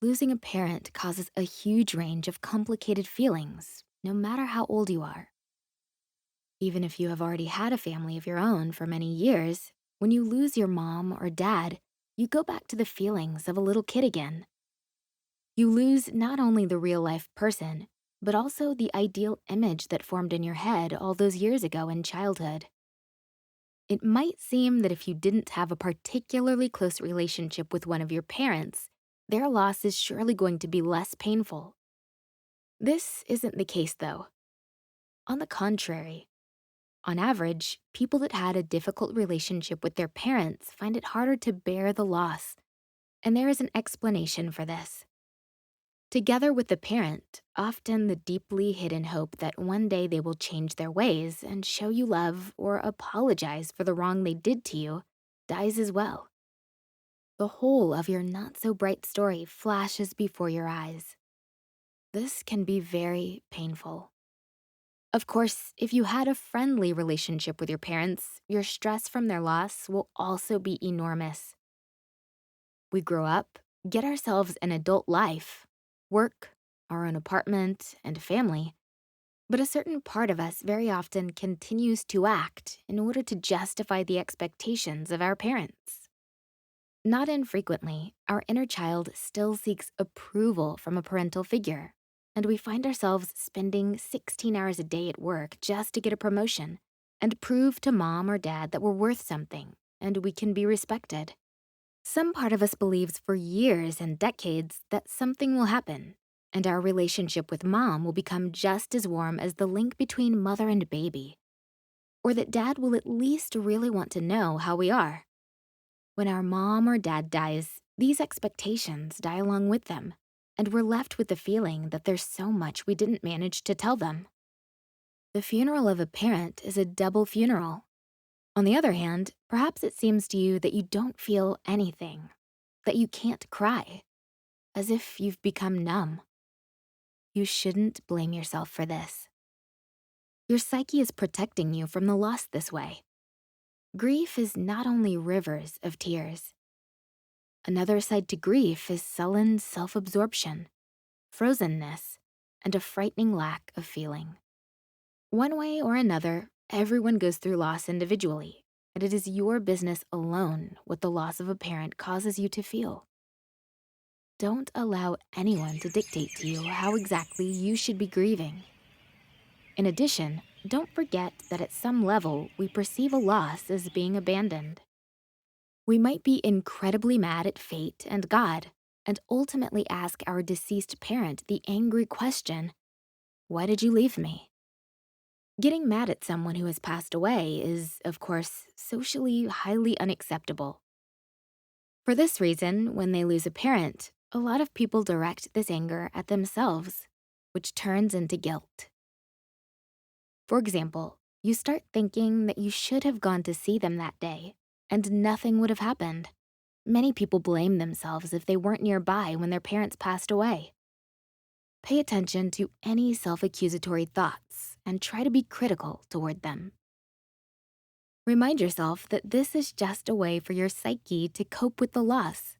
Losing a parent causes a huge range of complicated feelings, no matter how old you are. Even if you have already had a family of your own for many years, when you lose your mom or dad, you go back to the feelings of a little kid again. You lose not only the real life person, but also the ideal image that formed in your head all those years ago in childhood. It might seem that if you didn't have a particularly close relationship with one of your parents, their loss is surely going to be less painful. This isn't the case though. On the contrary, on average, people that had a difficult relationship with their parents find it harder to bear the loss, and there is an explanation for this. Together with the parent, often the deeply hidden hope that one day they will change their ways and show you love or apologize for the wrong they did to you dies as well. The whole of your not so bright story flashes before your eyes. This can be very painful. Of course, if you had a friendly relationship with your parents, your stress from their loss will also be enormous. We grow up, get ourselves an adult life, work, our own apartment, and family, but a certain part of us very often continues to act in order to justify the expectations of our parents. Not infrequently, our inner child still seeks approval from a parental figure, and we find ourselves spending 16 hours a day at work just to get a promotion and prove to mom or dad that we're worth something and we can be respected. Some part of us believes for years and decades that something will happen, and our relationship with mom will become just as warm as the link between mother and baby, or that dad will at least really want to know how we are. When our mom or dad dies, these expectations die along with them, and we're left with the feeling that there's so much we didn't manage to tell them. The funeral of a parent is a double funeral. On the other hand, perhaps it seems to you that you don't feel anything, that you can't cry, as if you've become numb. You shouldn't blame yourself for this. Your psyche is protecting you from the loss this way. Grief is not only rivers of tears. Another side to grief is sullen self-absorption, frozenness, and a frightening lack of feeling. One way or another, everyone goes through loss individually, and it is your business alone what the loss of a parent causes you to feel. Don't allow anyone to dictate to you how exactly you should be grieving. In addition, don't forget that at some level, we perceive a loss as being abandoned. We might be incredibly mad at fate and God, and ultimately ask our deceased parent the angry question, "Why did you leave me?" Getting mad at someone who has passed away is, of course, socially highly unacceptable. For this reason, when they lose a parent, a lot of people direct this anger at themselves, which turns into guilt. For example, you start thinking that you should have gone to see them that day, and nothing would have happened. Many people blame themselves if they weren't nearby when their parents passed away. Pay attention to any self-accusatory thoughts and try to be critical toward them. Remind yourself that this is just a way for your psyche to cope with the loss.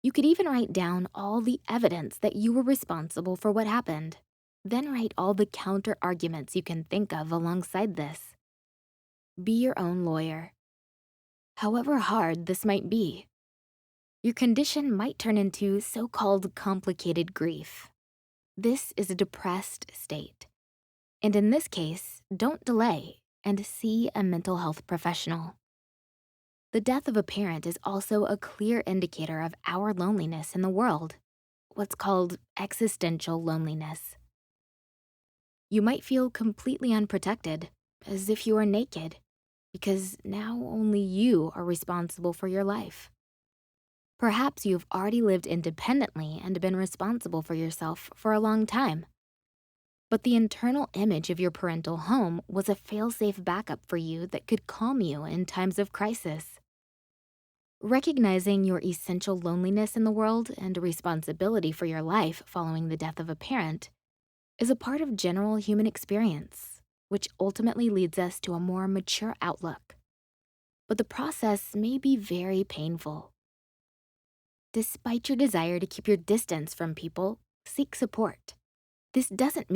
You could even write down all the evidence that you were responsible for what happened. Then write all the counter arguments you can think of alongside this. Be your own lawyer. However hard this might be, your condition might turn into so-called complicated grief. This is a depressed state. And in this case, don't delay and see a mental health professional. The death of a parent is also a clear indicator of our loneliness in the world, what's called existential loneliness. You might feel completely unprotected, as if you are naked, because now only you are responsible for your life. Perhaps you've already lived independently and been responsible for yourself for a long time. But the internal image of your parental home was a fail-safe backup for you that could calm you in times of crisis. Recognizing your essential loneliness in the world and responsibility for your life following the death of a parent is a part of general human experience, which ultimately leads us to a more mature outlook. But the process may be very painful. Despite your desire to keep your distance from people, seek support. This doesn't